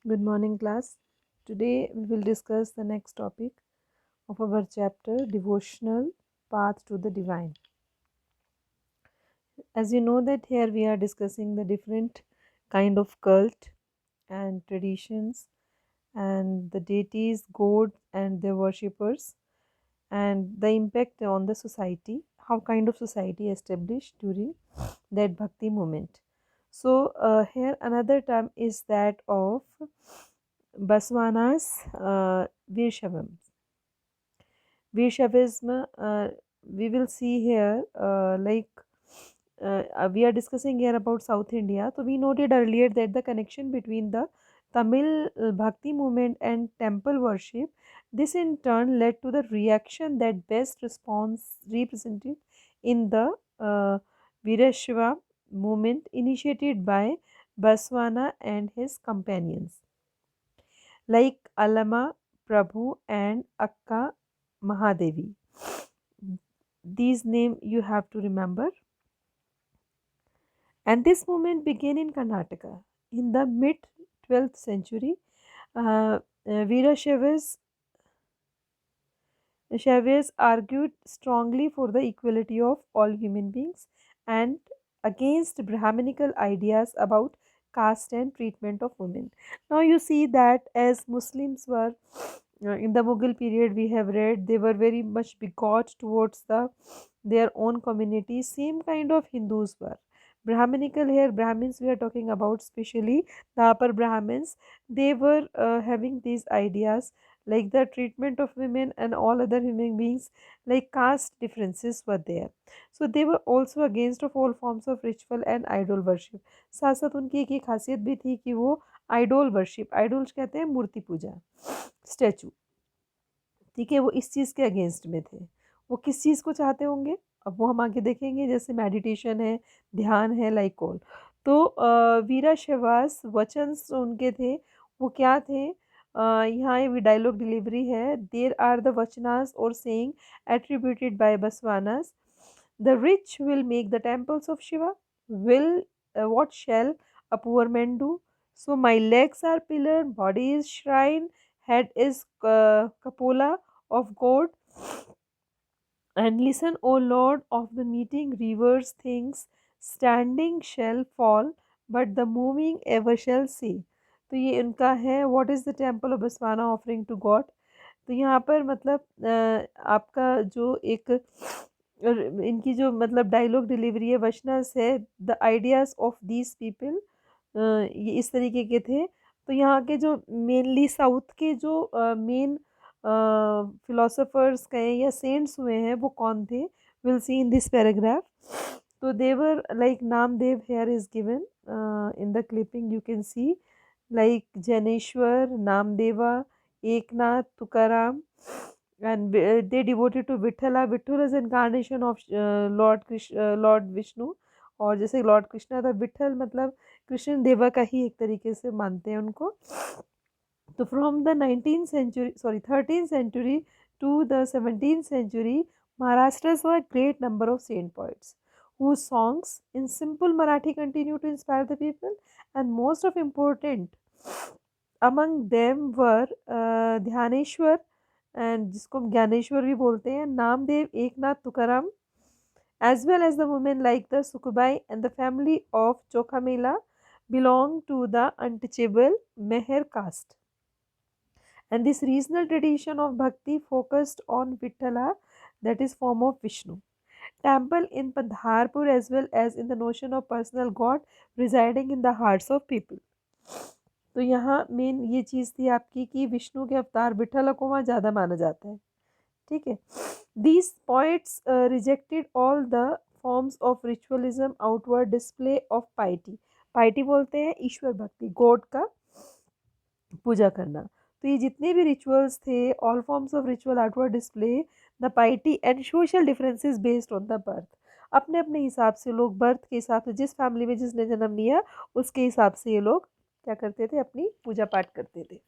Good morning, class. Today we will discuss the next topic of our chapter Devotional Path to the Divine. As you know that here we are discussing the different kind of cult and traditions and the deities, gods and their worshippers and the impact on the society, how kind of society established during that bhakti movement. So here another term is that of Baswana's Virshavam. Vaishnavism, we will see here, we are discussing here about South India. So we noted earlier that the connection between the Tamil Bhakti movement and temple worship, this in turn led to the reaction that best response represented in the Virashva movement initiated by Baswana and his companions like Alama Prabhu and Akka Mahadevi. These names you have to remember. And this movement began in Karnataka in the mid 12th century. Veerashaivis argued strongly for the equality of all human beings and against Brahminical ideas about caste and treatment of women. Now you see that as Muslims were in the Mughal period, we have read they were very much bigot towards their own community. Same kind of Hindus were. Brahminical here, Brahmins we are talking about, especially the upper Brahmins. They were having these ideas like the treatment of women and all other human beings, like caste differences were there. So they were also against of all forms of ritual and idol worship. साथ साथ उनकी एक ये खासियत भी थी कि वो आइडोल वर्शिप, आइडोल्स कहते हैं मूर्ति पूजा, स्टैचू, ठीक है, वो इस चीज़ के अगेंस्ट में थे। वो किस चीज़ को चाहते होंगे, अब वो हम आगे देखेंगे, जैसे मेडिटेशन है, ध्यान है, लाइक ऑल। तो वीरा शहवाज वचन उनके थे, वो क्या थे, यहाँ ये डायलॉग डिलीवरी है, there are the vachanas or sayings attributed by Basavanna's, the rich will make the temples of Shiva, will what shall a poor man do? So my legs are pillar, body is shrine, head is cupola of God. And listen, O Lord of the meeting rivers, things standing shall fall, but the moving ever shall see. तो ये इनका है what is the temple of Basavanna offering to God. तो यहाँ पर मतलब आपका जो एक इनकी जो मतलब डायलॉग डिलीवरी है, वचनस है, the ideas of these people ये इस तरीके के थे। तो यहाँ के जो मेनली साउथ के जो मेन फिलोसोफर्स कहें या सेंट्स हुए हैं वो कौन थे, will see in this paragraph. तो they were like Namdev here is given in the clipping, you can see like Janeshwar, Namdeva, Eknath, Tukaram, and they devoted to Vithala. Vithala is incarnation of Lord Vishnu, और जैसे Lord Krishna था, विठल मतलब कृष्ण देवा का ही एक तरीके से मानते हैं उनको। तो from the 19th century, sorry 13th century to the 17th century, Maharashtra saw a great number of saint poets whose songs in simple Marathi continue to inspire the people, and most of important among them were Dnyaneshwar and जिसको हम ज्ञानेश्वर भी बोलते हैं, Namdev, Eknath, Tukaram, as well as the women like the Sukubai and the family of Chokhamela belong to the untouchable Meher caste. And this regional tradition of bhakti focused on Vithala, that is form of Vishnu. Temple in Padharpur as well as in the notion of personal God residing in the hearts of people. तो यहाँ main ये चीज़ थी आपकी कि विष्णु के अवतार विठल को वहाँ ज़्यादा माना जाता है, ठीक है। These poets rejected all the forms of ritualism, outward display of piety. Piety बोलते हैं ईश्वर भक्ति, गॉड का पूजा करना। तो ये जितने भी रिचुअल्स थे, all forms of ritual, outward display the पाइटी and social differences based on the birth. अपने अपने हिसाब से लोग बर्थ के हिसाब से, जिस फैमिली में जिसने जन्म लिया उसके हिसाब से ये लोग क्या करते थे, अपनी पूजा पाठ करते थे।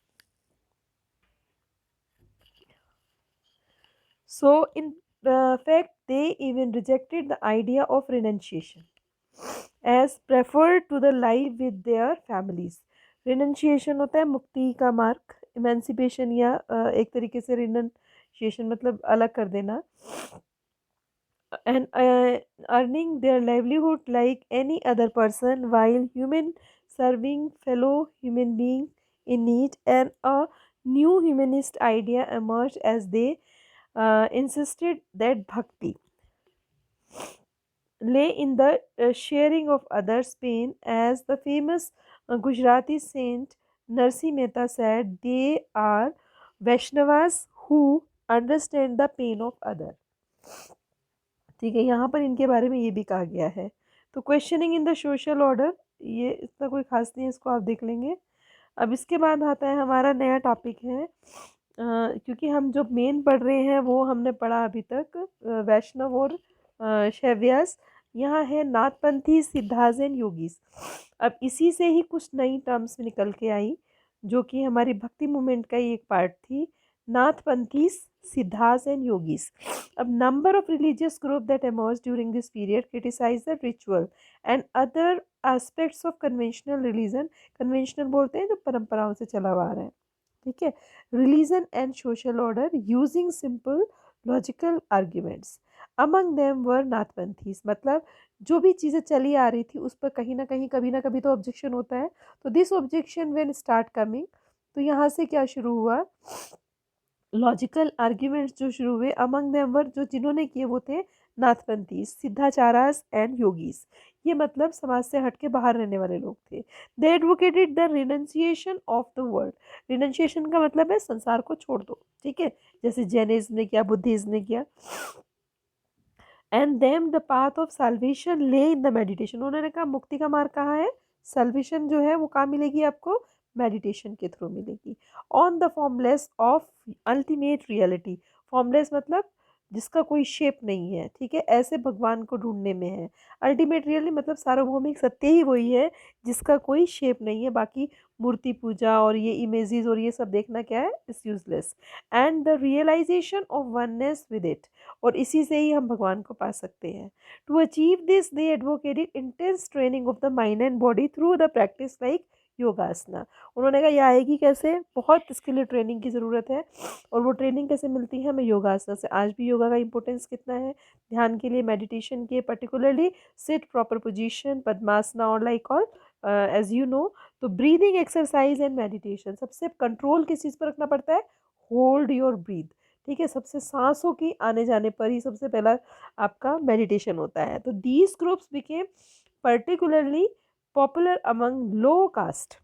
So in fact they even rejected the idea of renunciation as preferred to the life with their families. रिनंशिएशन होता है मुक्ति का मार्ग, इमेंसिपेशन या एक तरीके से रिनंशिएशन मतलब अलग कर देना, and earning their livelihood like any other person while human serving fellow human being in need. And a new humanist idea emerged as they insisted that bhakti lay in the sharing of others' pain. As the famous Gujarati saint Narsi Mehta said, they are Vaishnavas who understand the pain of other. ठीक है, यहाँ पर इनके बारे में ये भी कहा गया है। तो questioning in the social order, ये इतना कोई खास नहीं है, इसको आप देख लेंगे। अब इसके बाद आता है हमारा नया टॉपिक है, क्योंकि हम जो मेन पढ़ रहे हैं वो हमने पढ़ा अभी तक वैष्णव और शैव्यास। यहाँ है नाथपंथी, सिद्धास एंड योगीस। अब इसी से ही कुछ नई टर्म्स निकल के आई जो कि हमारी भक्ति मूवमेंट का ही एक पार्ट थी, नाथपंथी, सिद्धास एंड योगीस। अब number of religious group that emerged during this period criticize the ritual and other aspects of conventional religion. Conventional बोलते हैं जो परंपराओं से चला हुआ आ रहा है, ठीक है। Religion and social order using simple logical arguments. Among them were Nathpanthis, मतलब जो भी चीज़ें चली आ रही थी उस पर कहीं ना कहीं कभी ना कभी तो ऑब्जेक्शन होता है। तो this objection when start coming, तो यहाँ से क्या शुरू हुआ, लॉजिकल आर्ग्यूमेंट्स जो शुरू हुए। अमंग देम वर, जो जिन्होंने किए वो थे नाथपंथी, सिद्धाचारास एंड योगीस। ये मतलब समाज से हट के बाहर रहने वाले लोग थे। They advocated the renunciation of the world. Renunciation का मतलब है संसार को छोड़ दो, ठीक है, जैसे जैनिज्म ने किया, बुद्धिज्म ने किया। And them the path of solvation ले इन द मेडिटेशन। उन्होंने कहा मुक्ति का मार्ग कहाँ है, साल्वेशन जो है वो कहाँ मिलेगी आपको, मेडिटेशन के थ्रू मिलेगी। On the formless of ultimate reality. Formless मतलब जिसका कोई शेप नहीं है, ठीक है, ऐसे भगवान को ढूंढने में है। अल्टीमेट रियलिटी मतलब सार्वभौमिक सत्य ही वही है जिसका कोई शेप नहीं है, बाकी मूर्ति पूजा और ये इमेजेस और ये सब देखना क्या है, is useless. And the realization of oneness with it, और इसी से ही हम भगवान को पा सकते हैं। To achieve this they advocated intense training of the mind and body through the practice like yogasana. उन्होंने कहा यह आएगी कैसे, बहुत इसके लिए ट्रेनिंग की ज़रूरत है, और वो ट्रेनिंग कैसे मिलती है, हमें योगासना से। आज भी योगा का इंपॉर्टेंस कितना है, ध्यान के लिए, मेडिटेशन के, particularly sit proper position, padmasana और like all as you know. तो ब्रीदिंग एक्सरसाइज एंड मेडिटेशन, सबसे कंट्रोल किस चीज़ पर रखना पड़ता है, होल्ड योर ब्रीथ, ठीक है, सबसे सांसों की आने जाने पर ही सबसे पहला आपका मेडिटेशन होता है। तो these groups became particularly popular among low caste.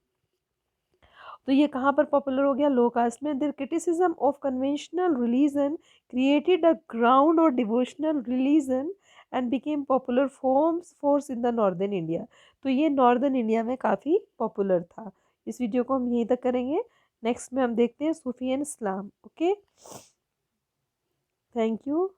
तो ये कहाँ पर पॉपुलर हो गया, लो कास्ट में। Their criticism of conventional religion created a ground और devotional religion and became popular force in the northern India. तो ये नॉर्दर्न इंडिया में काफ़ी पॉपुलर था। इस वीडियो को हम यहीं तक करेंगे, नेक्स्ट में हम देखते हैं Sufi and Islam. Okay, thank you.